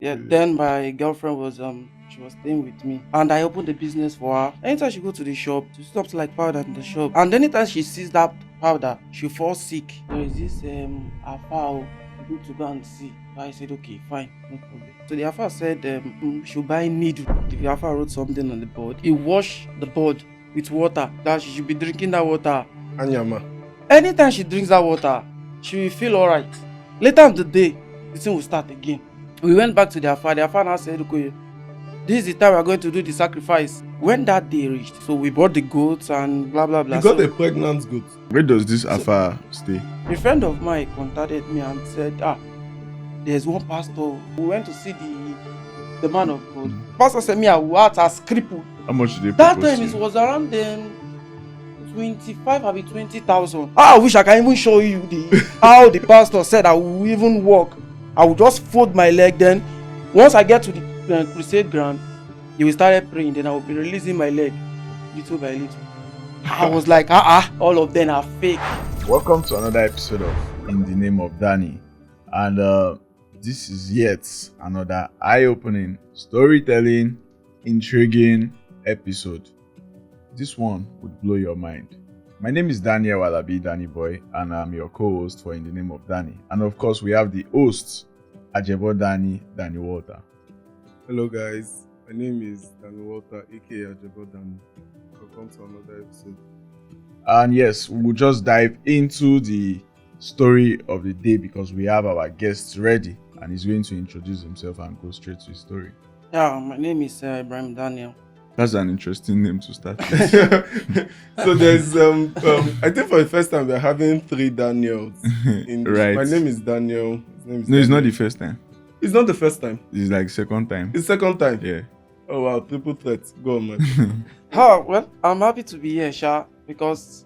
Yeah, then my girlfriend was she was staying with me and I opened the business for her. Anytime she go to the shop, she stops like powder in the shop. And anytime she sees that powder, she falls sick. There is this Alfa, we need to go and see. So I said, okay, fine, no problem. So the Alfa said she'll buy needle. The Alfa wrote something on the board. He washed the board with water, that she should be drinking that water. Anyama. Anytime she drinks that water, she will feel alright. Later in the day, the thing will start again. We went back to their father. Their father said, okay, this is the time we are going to do the sacrifice. When that day reached, so we bought the goats and blah blah blah. You got a pregnant goat. Where does this Alpha stay? A friend of mine contacted me and said, there's one pastor. We went to see the man of God. Pastor said, me, I was as crippled. How much did they That propose time to it you? was around 25 or 20,000. I wish I can even show you how the pastor said I will even walk. I will just fold my leg. Then once I get to the crusade ground, he will start praying. Then I will be releasing my leg little by little. I was like, all of them are fake. Welcome to another episode of In the Name of Danny. And this is yet another eye-opening, storytelling, intriguing episode. This one would blow your mind. My name is Daniel Walter Daniboy, and I'm your co-host for In the Name of Danny. And of course, we have the host, Danny Walter. Hello guys, my name is Danny Walter, aka Danny. Welcome to another episode. And yes, we'll just dive into the story of the day because we have our guest ready and he's going to introduce himself and go straight to his story. Yeah, my name is Ibrahim Daniel. That's an interesting name to start with. So there's I think for the first time we're having 3 Daniels. Right. My name is Daniel. His name is No, it's Daniel. not the first time. It's not the first time. It's like second time. It's second time. Yeah. Oh wow, triple threat. Go on, man. Well, I'm happy to be here, Sha, because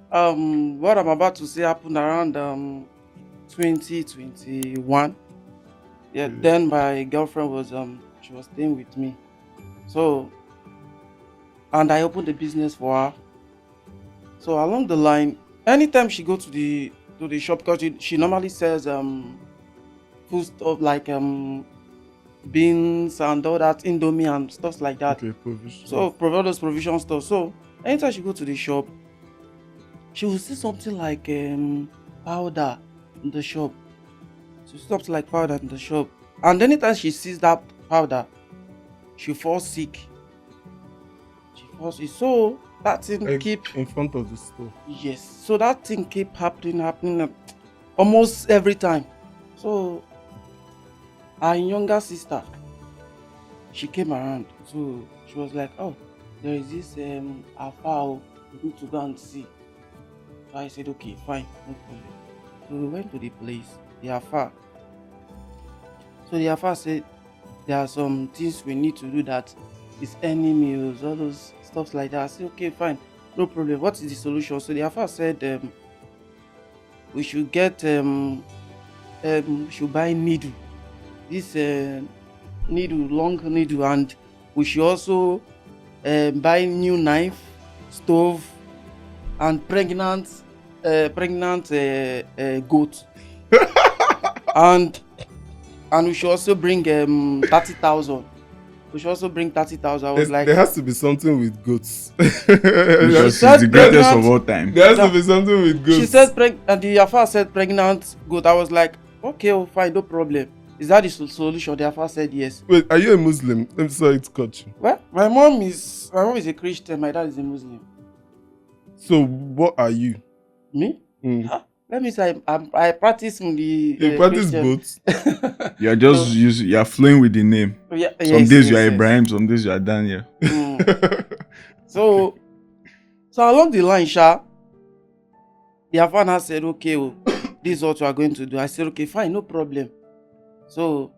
what I'm about to say happened around 2021. Yeah, then my girlfriend was she was staying with me. So and I opened the business for her. So along the line, anytime she go to the shop, because she normally sells food stuff like beans and all that, Indomie and stuff like that. Okay, provision. So provide those provision stuff. So anytime she go to the shop, she will see something like powder in the shop. She stops like powder in the shop. And anytime she sees that powder, she falls sick. So that thing keep in front of the store. Yes. So that thing keep happening almost every time. So our younger sister, she came around. So she was like, oh, there is this Alfa, we need to go and see. So I said, okay, fine, no problem. So we went to the place, the Alfa. So the Alfa said, there are some things we need to do that is any meals, all those stuff like that. I said, okay, fine, no problem. What is the solution? So the Alfa said we should get we should buy needle. This needle, long needle, and we should also buy new knife, stove, and pregnant goat. and we should also bring 30,000. We should also bring 30,000. I was like, there has to be something with goats. Because said it's the greatest pregnant. of all time. There has to be something with goats. she said and the Alfa said pregnant goat. I was like, okay, oh, fine, no problem. Is that the solution? The Alfa said yes. Wait, are you a Muslim? I'm sorry to cut you. Well, my mom is a Christian. My dad is a Muslim. So what are you? Me? Mm. Let me say, I practice in the You practice Christian. both? You're just you're flowing with the name. Yeah, Some days you are Ibrahim, some days you are Daniel. So along the line, Sha, the Alfa said, okay, oh, this is what we are going to do. I said, okay, fine, no problem. So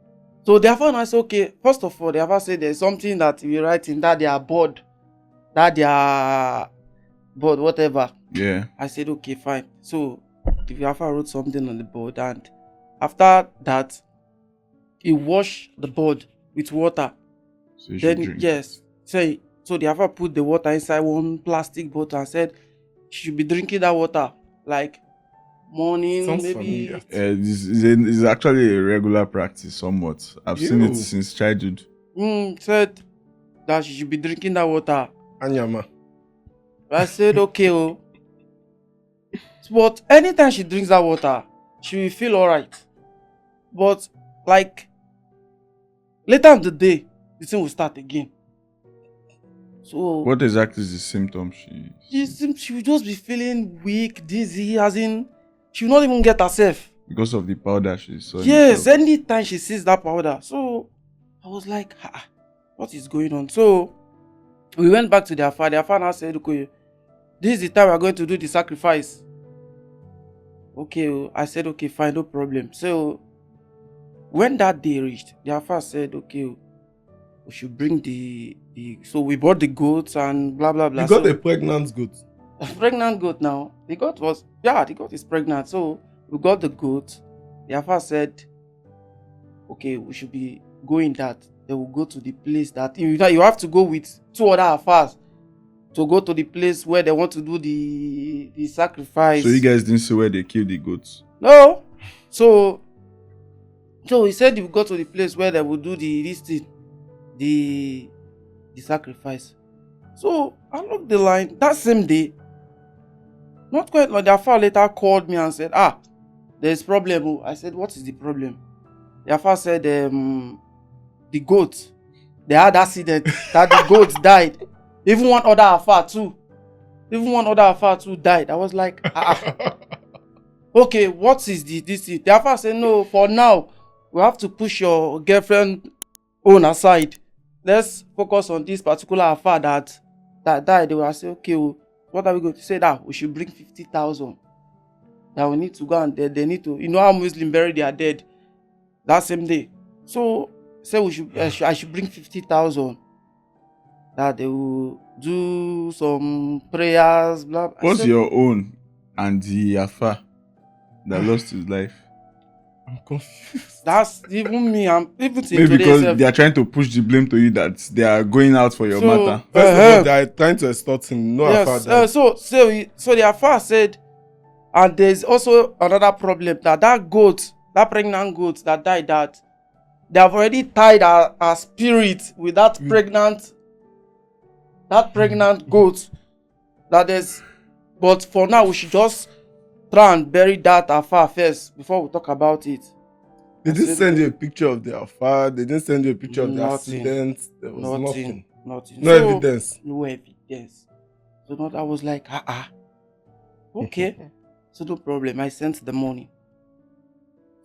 the Alfa said, okay, first of all, the Alfa said there's something that we write in that they are bored, whatever. Yeah. I said, okay, fine. So the Alfa wrote something on the board, and after that, he washed the board with water. So you should Then drink. yes, so the Alfa put the water inside one plastic bottle and said she should be drinking that water like morning, Sounds maybe. familiar. It's actually a regular practice somewhat. I've seen it Ew. since childhood. Said that she should be drinking that water. Anyama. I said, okay, oh. But anytime she drinks that water, she will feel alright. But like later in the day, the thing will start again. So What exactly is the symptom she will just be feeling weak, dizzy, as in she will not even get herself. because of the powder she saw? Yes, anytime she sees that powder. So I was like, what is going on? So we went back to their father. Their father said, okay, this is the time we're going to do the sacrifice. Okay, I said, okay, fine, no problem. So when that day reached, their father said, okay, we should bring the so we bought the goats and blah blah blah. You got so, a pregnant goat. a pregnant goat now. The goat is pregnant. So we got the goat. Their father said, okay, we should be going that. They will go to the place that you have to go with 2 other affairs to go to the place where they want to do the sacrifice. So you guys didn't see where they killed the goats? No. So he said he will go to the place where they will do the sacrifice. So along the line, that same day, not quite long, their father later called me and said, there's problem. I said, what is the problem? Their father said, the goat, they had accident that the goats died. Even one other affair too died. I was like, okay, what is this? The affair said, no, for now we have to push your girlfriend own aside. Let's focus on this particular affair that died. They will say, okay, what are we going to say? That we should bring 50,000. That we need to go and they need to, how Muslims bury their dead that same day. So say I should bring 50,000. That they will do some prayers, blah. What's your own and the Alfa that lost his life? I'm confused. That's even me. I'm even till Maybe today. because they are trying to push the blame to you that they are going out for your matter. First of all, they are trying to extort him. No, yes. Alfa So the Alfa said, and there's also another problem that goat, that pregnant goat that died, that they have already tied her spirit with that pregnant goat. That is, but for now we should just try and bury that Alfa first before we talk about it. They didn't send you a picture of the Alfa. They didn't send you a picture of the Nothing. accident. There was nothing. Nothing. No evidence. No evidence. So not I was like, okay. So no problem. I sent the money.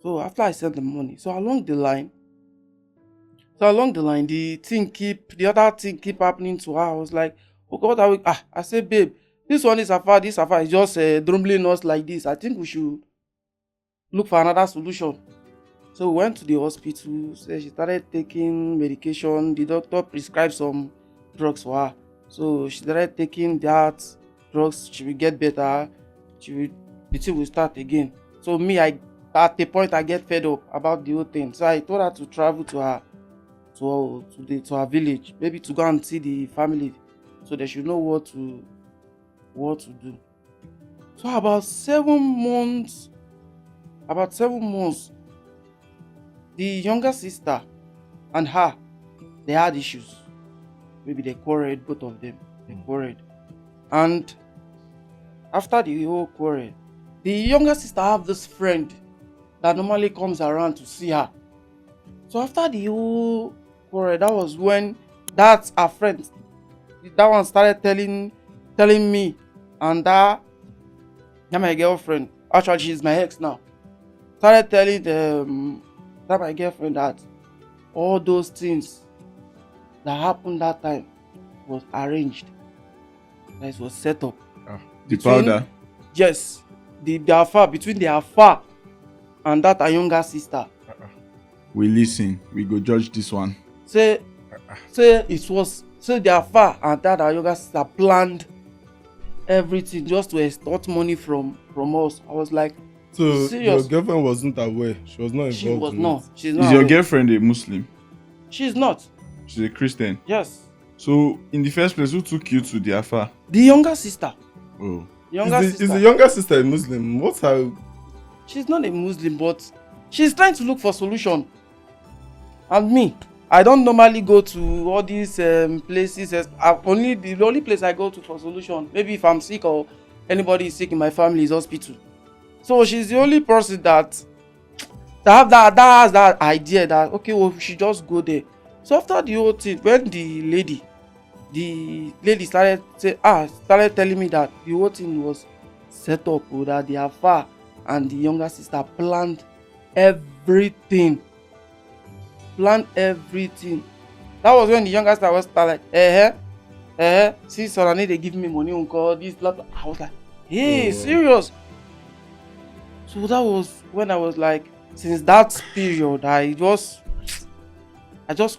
So after I sent the money, so along the line, the other thing keep happening to her. I was like, okay, what are we? I said, babe, this one is Alfa. This Alfa is just drumbling us like this. I think we should look for another solution. So we went to the hospital. So she started taking medication. The doctor prescribed some drugs for her. So she started taking that drugs. She will get better. The thing will start again. So me, at the point I get fed up about the whole thing. So I told her to travel to her village, maybe to go and see the family, so they should know what to do. So about 7 months, the younger sister and her, they had issues. Maybe they quarreled, both of them. They quarreled. And after the whole quarrel, the younger sister have this friend that normally comes around to see her. So after the whole quarrel, that was when that's her friend. That one started telling me, and that my girlfriend, actually she's my ex now, started telling that my girlfriend that all those things that happened that time was arranged. That it was set up. The powder? Yes. The Alfa, between the Alfa and that her younger sister. We listen. We go judge this one. Say it was. So the Alfa and that her younger sister planned everything just to extort money from us. I was like, so serious? Your girlfriend wasn't aware. She was not involved. She was in not. it. She's not. Is your aware. girlfriend a Muslim? She's not. She's a Christian. Yes. So in the first place, who took you to the Alfa? The younger sister. Oh. Younger Is sister. the younger sister a Muslim? What's her she's not a Muslim, but she's trying to look for solution. And me, I don't normally go to all these places. The only place I go to for solution, maybe if I'm sick or anybody is sick in my family, is hospital. So she's the only person that has that idea that okay, well, we should just go there. So after the whole thing, when the lady started telling me that the whole thing was set up, that the Alfa and the younger sister planned everything. That was when the younger sister was like, see, son, I need to give me money on call this, blah, blah. I was like, hey, serious? So that was when I was like, since that period, I just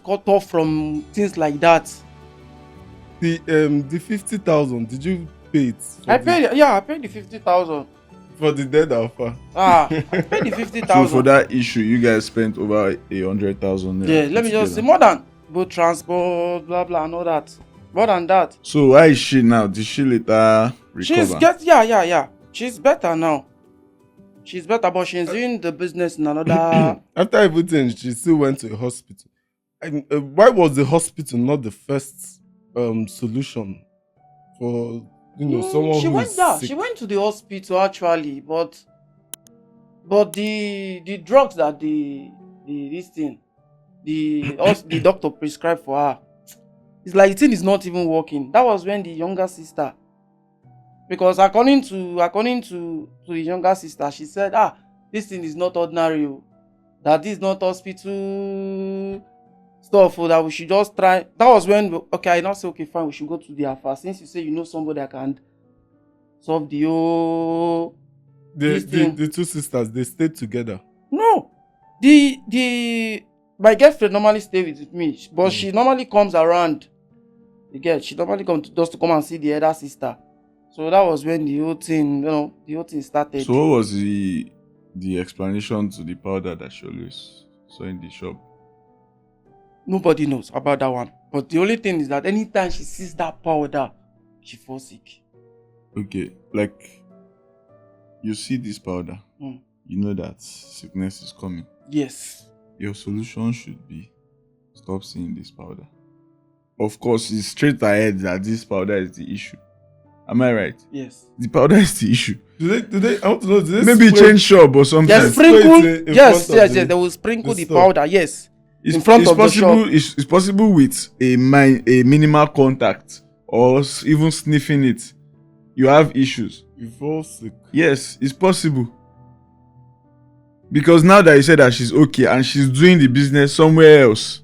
cut off from things like that. The 50,000, did you pay it? I paid the 50,000 for the dead Alfa. I paid the 50,000. So for that issue, you guys spent over 100,000. Yeah, let me just say more than both transport, blah blah, and all that. More than that. So why is she now? Did she later recover? She's better now. She's better, but she's doing the business in another. After everything, she still went to a hospital. Why was the hospital not the first solution for someone she who went is there. sick? She went to the hospital actually, but the drugs that the doctor prescribed for her, it's like the thing is not even working. That was when the younger sister, because according to the younger sister, she said, this thing is not ordinary, that this is not hospital stuff, that we should just try. That was when I now say, okay, fine, we should go to the Alfa, since you say you know somebody that can solve the whole the two sisters, they stayed together. No, my girlfriend normally stay with me, but she normally comes around. She normally comes just to come and see the other sister. So that was when the whole thing started. So what was the explanation to the powder that she always saw in the shop? Nobody knows about that one. But the only thing is that anytime she sees that powder, she falls sick. Okay, like you see this powder, you know that sickness is coming. Yes. Your solution should be stop seeing this powder. Of course, it's straight ahead that this powder is the issue. Am I right? Yes. The powder is the issue. Do they I want to know, do they maybe spray- change shop or something. Yes, sprinkle. Yes. They will sprinkle the powder. Yes. In front of the shop. It's possible with a minimal contact or even sniffing it. You have issues. You fall sick. Yes, it's possible. Because now that you said that she's okay and she's doing the business somewhere else,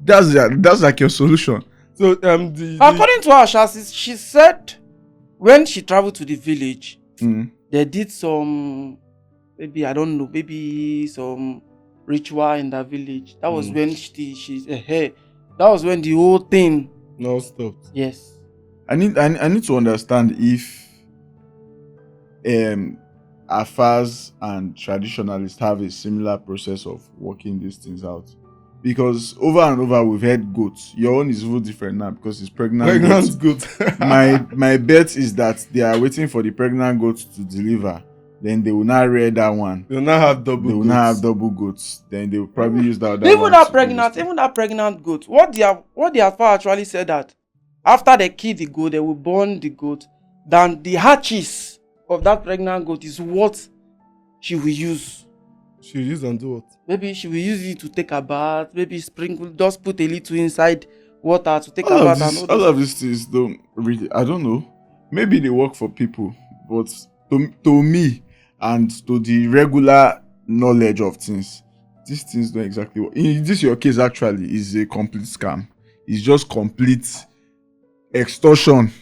that's like your solution. So according to her, she said when she traveled to the village, they did some, maybe I don't know, maybe some ritual in the village. That was when that was when the whole thing now stopped. Yes. I need to understand if Alfas and traditionalists have a similar process of working these things out. Because over and over we've heard goats. Your own is even different now because it's pregnant goat. my bet is that they are waiting for the pregnant goats to deliver. Then they will not rear that one. They will not have double They will not have double goats. Then they will probably use that even one. that pregnant goat. What the Alfa actually said that after they kill the goat, they will burn the goat. Then the hatches of that pregnant goat is what she will use. She will use and do what? Maybe she will use it to take a bath. Maybe sprinkle, just put a little inside water to take a bath. All of these things don't really, I don't know. Maybe they work for people, but to me and to the regular knowledge of things, these things don't exactly work. In this your case actually is a complete scam. It's just complete extortion.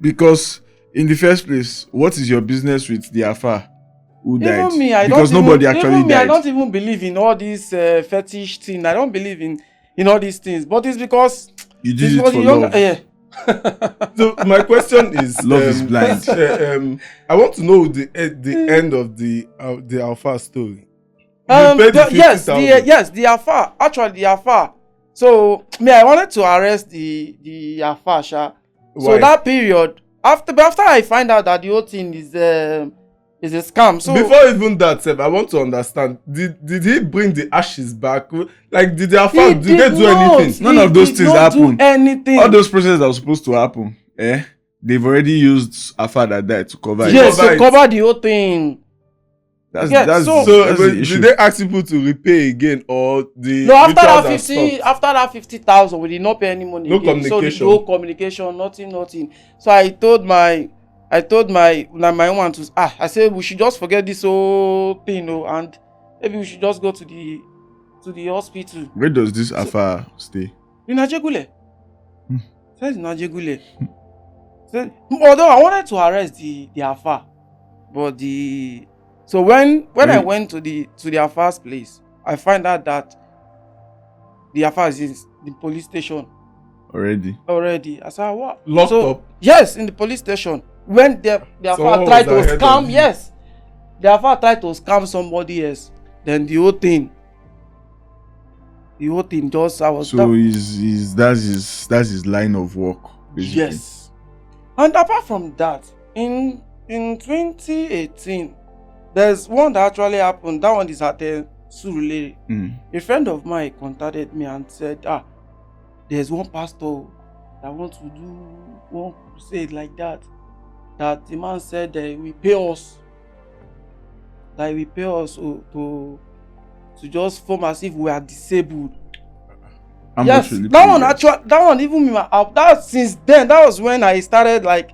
Because in the first place, what is your business with the Alfa who died? Even me, nobody actually died. I don't even believe in all these fetish things. I don't believe in all these things. But it's because you did it for love. So my question is, love is blind. I want to know the end of the Alfa story. The Alfa. Actually, the Alfa. So I wanted to arrest the Alfa. So that period, after I find out that the whole thing is It's a scam. So before even that, Seb, I want to understand. Did he bring the ashes back? Like, did the Alfa, did they do anything? None of those things happen. Anything. All those processes that were supposed to happen, they've already used Alfa that died to cover it. Yes, cover to it. cover the whole thing. That's so the Did issue. they ask people to repay again, or the No, after rituals that are 50, stopped? after that 50,000, we did not pay any money. No again. communication. So no communication, nothing. So I told my woman to I said we should just forget this whole thing, and maybe we should just go to the hospital. Where does this Alfa stay? In Ajegule. Says in Ajegule. Although I wanted to arrest the Alfa, but so when I went to the Alfa's place, I find out that the Alfa is in the police station already. I said, what? Locked up? Yes, in the police station. When the Alfa tried to scam, yes, the Alfa tried to scam somebody else. Then the whole thing just I was. So that's his line of work, basically. Yes. And apart from that, in 2018, there's one that actually happened. That one is at Surulere. A friend of mine contacted me and said, there's one pastor that wants to do one crusade like that. That the man said that we pay us. Like we pay us to just form as if we are disabled. Yes, that one even me. That since then, that was when I started, like,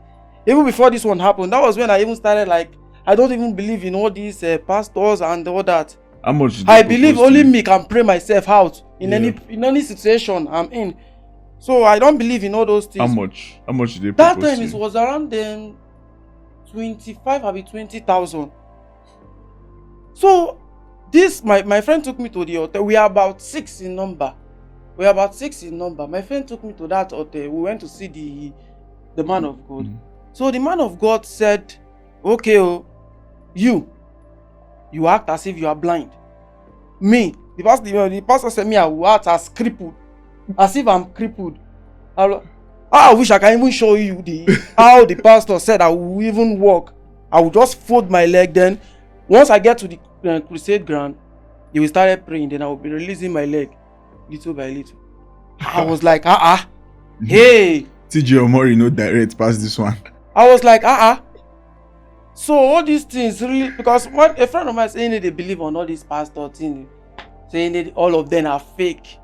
even before this one happened. That was when I even started, like, I don't even believe in all these pastors and all that. How much? I believe only me can pray myself out in any situation I'm in. So I don't believe in all those things. How much did they propose? That time it was around 25 or 20,000. So this my friend took me to the hotel. We are about 6 in number. My friend took me to that hotel. We went to see the man of God. So the man of God said, okay, you act as if you are blind. Me, the pastor said me I will act as crippled, as if I'm crippled. I wish I can even show you how the pastor said I will even walk. I will just fold my leg. Then once I get to the crusade ground, he will start praying. Then I will be releasing my leg little by little. I was like, hey. TJ Omori no direct past this one. I was like, So all these things really, because a friend of mine saying that they believe on all these pastor things, saying that all of them are fake,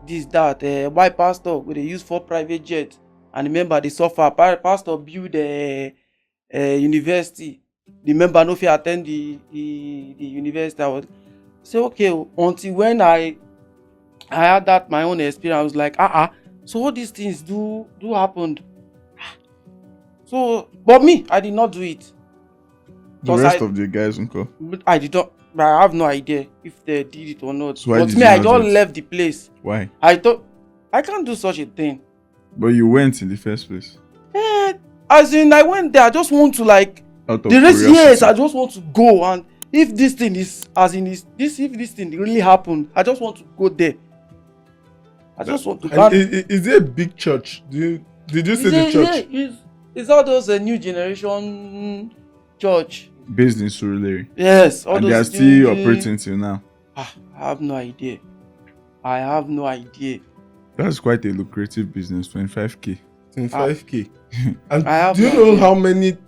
this, that. Why pastor? They use 4 private jets, and remember they suffer. Pastor build a university. Remember no fit attend the university. I was say okay until when I had that my own experience. I was like, so all these things do happen. So, but me, I did not do it. The rest of the guys, uncle. I did not. I have no idea if they did it or not. So but me, I just left the place. Why? I thought I can't do such a thing. But you went in the first place. As in, I went there. I just want to Out of the rest. curiosity. Yes, I just want to go, and if this thing is if this thing really happened, I just want to go there. I just want to. Is it a big church? Did you see the church? It's all those new generation church. Based in Surulere. Yes, all and those. they are still operating till now. I have no idea. That's quite a lucrative business. 25k. 25k. And do you know how many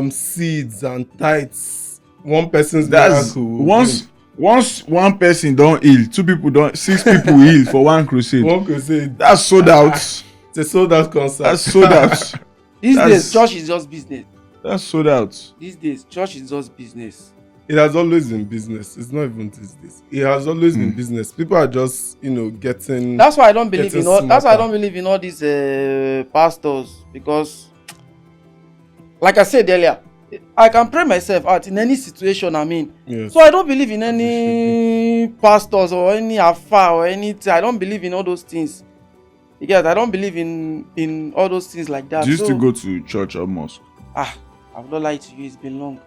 seeds and tithes one person's that's once one person don't heal, 2 people don't, 6 people heal for one crusade. One crusade. That's sold out. It's a sold out concert. That's sold out. These days, church is just business. That's sold out. These days, church is just business. It has always been business. It's not even these days. It has always been business. People are just, getting. That's why I don't believe in all. Smarter. That's why I don't believe in all these pastors, because, like I said earlier, I can pray myself out in any situation I'm in. Yes. So I don't believe in any pastors or any Alfa or anything. I don't believe in all those things. Because I don't believe in all those things like that. Do you still go to church or mosque? I will not lie to you. It's been long.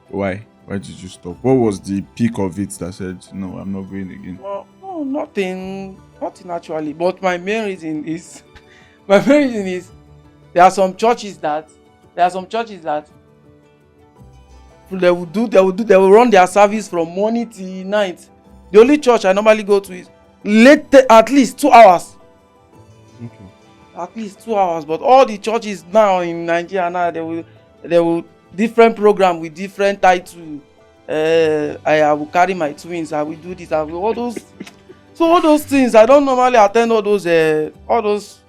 Why? Why did you stop? What was the peak of it that said, no, I'm not going again? Well, no, nothing actually. But my main reason is there are some churches that They will run their service from morning till night. The only church I normally go to is late, at least 2 hours. Okay. At least 2 hours. But all the churches now in Nigeria now, they will different program with different title. I will carry my twins. I will do this. I will all those. So all those things I don't normally attend all those.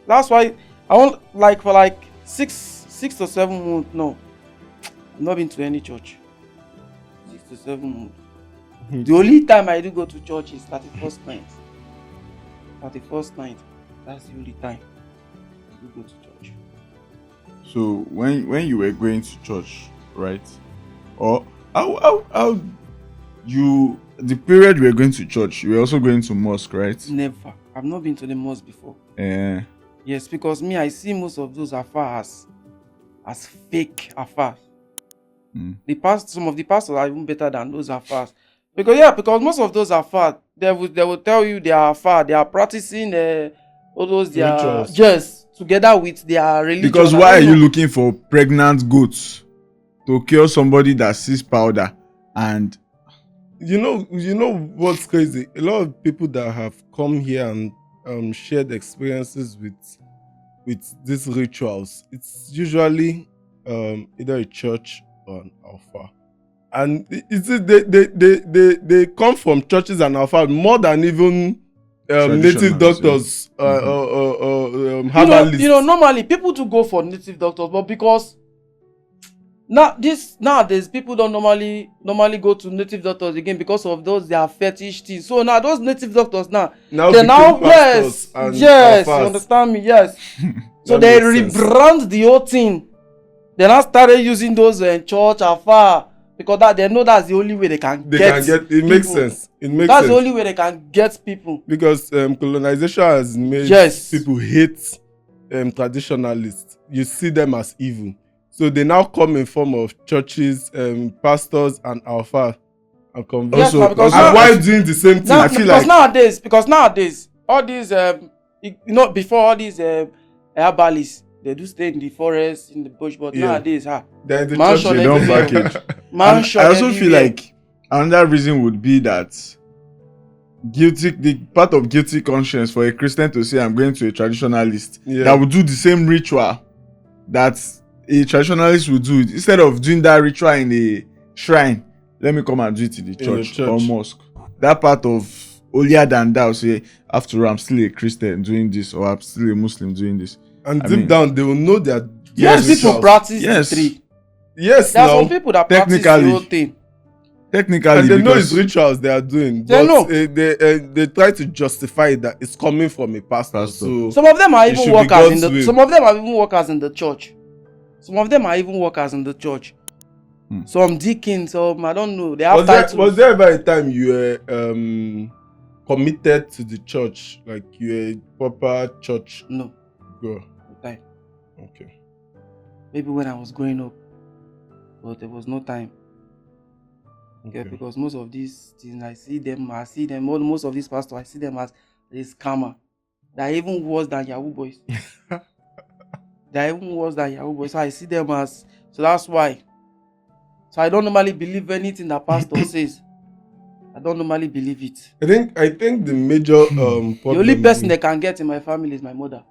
That's why I want like for like 6 to 7 months. No, I've not been to any church. 6 to 7 months. The only time I do go to church is 31st night. 31st night. That's the only time I do go to church. So when you were going to church, right? Or how you the period you were going to church, you were also going to mosque, right? Never. I've not been to the mosque before. Yeah. Yes, because me, I see most of those affairs as fake affairs. Some of the pastors are even better than those affairs. Because most of those affairs, they will tell you they are affairs. They are practicing all those their just together with their religion. Because why are you looking for pregnant goats to cure somebody that sees powder? And you know what's crazy? A lot of people that have come here and shared experiences with these rituals, it's usually either a church or an alpha. And they come from churches and alpha more than even native doctors herbalists. Normally people do go for native doctors, but because nowadays people don't normally go to native doctors again because of those their fetish things. So now those native doctors yes, you understand me? Yes. So they rebrand the whole thing. They now started using those church afar because that they know that's the only way they can get it. People. Makes sense. That's the only way they can get people. Because colonization has made people hate traditionalists. You see them as evil. So they now come in form of churches, pastors, and alpha and converts. Yes, and why doing the same thing? I feel like nowadays, all these before all these herbalists, they do stay in the forest, in the bush, but nowadays, they're in the mansion, church, they don't package. I also feel like another reason would be that the part of guilty conscience for a Christian to say I'm going to a traditionalist that would do the same ritual that a traditionalist would do, instead of doing that ritual in a shrine, let me come and do it in the church or mosque. That part of holier than thou, say, after all, I'm still a Christian doing this, or I'm still a Muslim doing this. And deep down, they will know that people practice the three. Yes, there are some people that practice the whole thing. Technically, and they know it's rituals they are doing. They know. They try to justify that it's coming from a pastor. So some of them are even workers in the. Some of them are even workers in the church. Some of them are even workers in the church. Some deacons, some I don't know. They have titles. Was there ever a time you were committed to the church, like you were a proper church? No. Girl. No time. Okay. Maybe when I was growing up, but there was no time. Okay, because most of these things I see them. Most of these pastors I see them as a scammer. They're even worse than Yahoo boys. So I see them as, so that's why. So I don't normally believe anything that pastor says. I don't normally believe it. I think the major problem. The only person they can get in my family is my mother.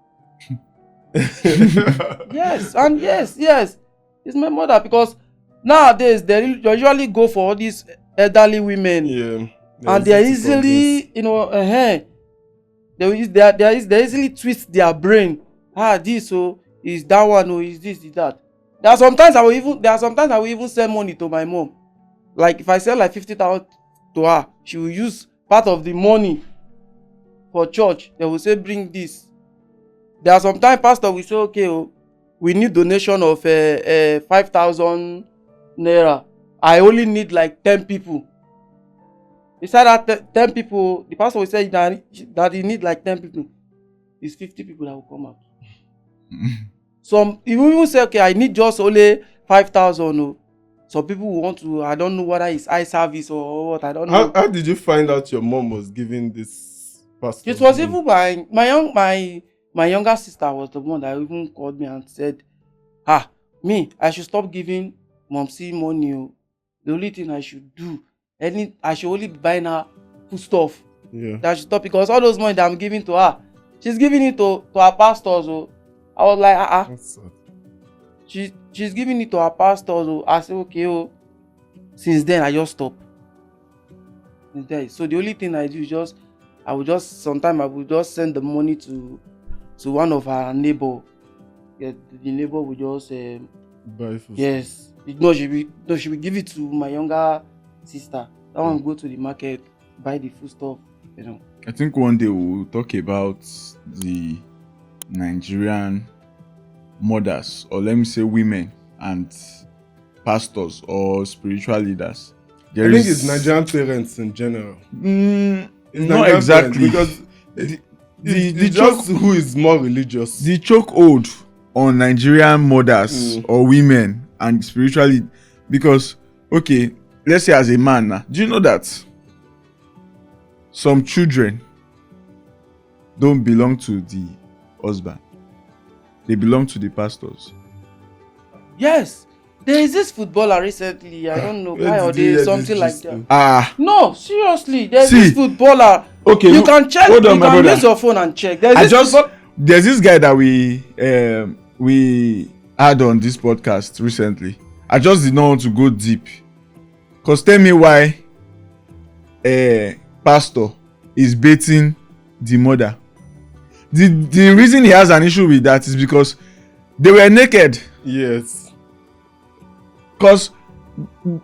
Yes, it's my mother, because nowadays they usually go for all these elderly women. Yeah. And they easily, they easily twist their brain. This is that one, is this, is that. There are sometimes I will even send money to my mom. Like if I sell like 50,000 to her, she will use part of the money for church. They will say, bring this. There are sometimes pastor will say, okay, we need donation of 5,000 naira. I only need like 10 people. Beside that 10 people, the pastor will say that he need like 10 people. It's 50 people that will come out. Some even say, okay, I need just only 5,000. Some people will want to, I don't know whether it's eye service or what, I don't know. How did you find out your mom was giving this pastor? It was even my younger sister was the one that even called me and said, I should stop giving Momsi money. the only thing I should do, I should only be buying her food stuff. Yeah. That should stop, because all those money that I'm giving to her, she's giving it to her pastors. Oh. I was like, That's sad. she's giving it to her pastors. Oh. I said, okay. Oh. Since then, I just stopped. So the only thing I do is sometimes I will just send the money to one of her neighbor. Yeah, the neighbor will just Buy food. yes. She will give it to my younger sister. That one go to the market, buy the food stuff, you know. I think one day we'll talk about the Nigerian mothers, or let me say women and pastors or spiritual leaders. I think it's Nigerian parents in general. Not Nigerian exactly, parents, because the just who is more religious. The chokehold on Nigerian mothers or women and spiritually, because okay, let's say as a man now, do you know that some children don't belong to the husband, they belong to the pastors? Yes. There is this footballer recently, I don't know why, or there something like that. No, seriously, there's this footballer. Okay, you can check. Hold on, you can use your phone and check. There's this guy that we had on this podcast recently. I just did not want to go deep, cause tell me why pastor is baiting the mother. The reason he has an issue with that is because they were naked. Yes. Because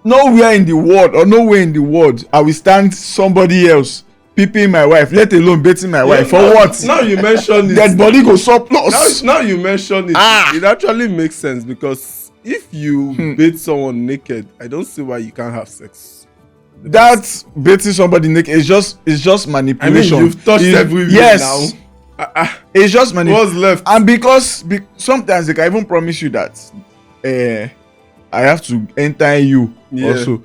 nowhere in the world I will stand somebody else peeping my wife, let alone baiting my wife. For what? Now you mention it. Dead body go surplus. Now you mention it. It actually makes sense, because if you bait someone naked, I don't see why you can't have sex. That baiting somebody naked is just manipulation. I mean, you've touched everywhere yes. now. It's just manipulation. What's left? And because sometimes they can even promise you that I have to enter you also.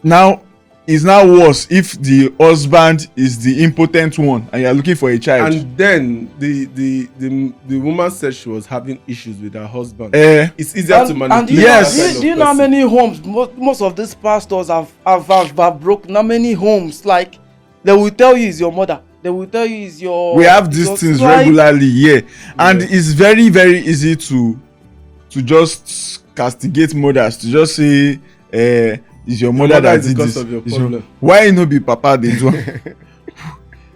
Now it's now worse if the husband is the impotent one and you are looking for a child. And then the woman said she was having issues with her husband. It's easier to manipulate. And do you know how many homes most of these pastors have broken? How many homes? Like, they will tell you it's your mother. They will tell you it's your. We have these things regularly, and it's very, very easy to just castigate mothers, to just say is your mother that did this. Of your problem. Why no be papa they do?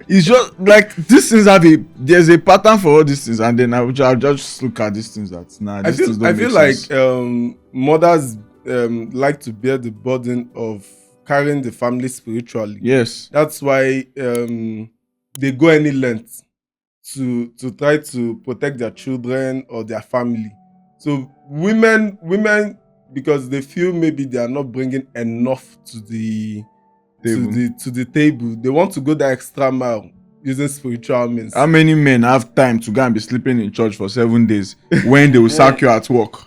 It's just like these things there's a pattern for all these things, and then I'll just look at these things that I feel like mothers like to bear the burden of carrying the family spiritually. Yes, that's why they go any length to try to protect their children or their family. So women, because they feel maybe they are not bringing enough to the table, they want to go the extra mile using spiritual means. How many men have time to go and be sleeping in church for 7 days when they will sack you at work?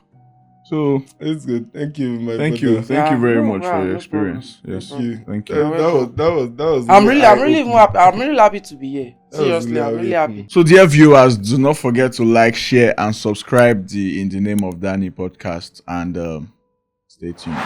So it's good. Thank you, my thank brother. Thank you very much for your experience. Yes, thank you. That was. I'm really happy. I'm really happy to be here. Seriously, I'm really happy. So, dear viewers, do not forget to like, share, and subscribe the In the Name of Danny podcast, and stay tuned.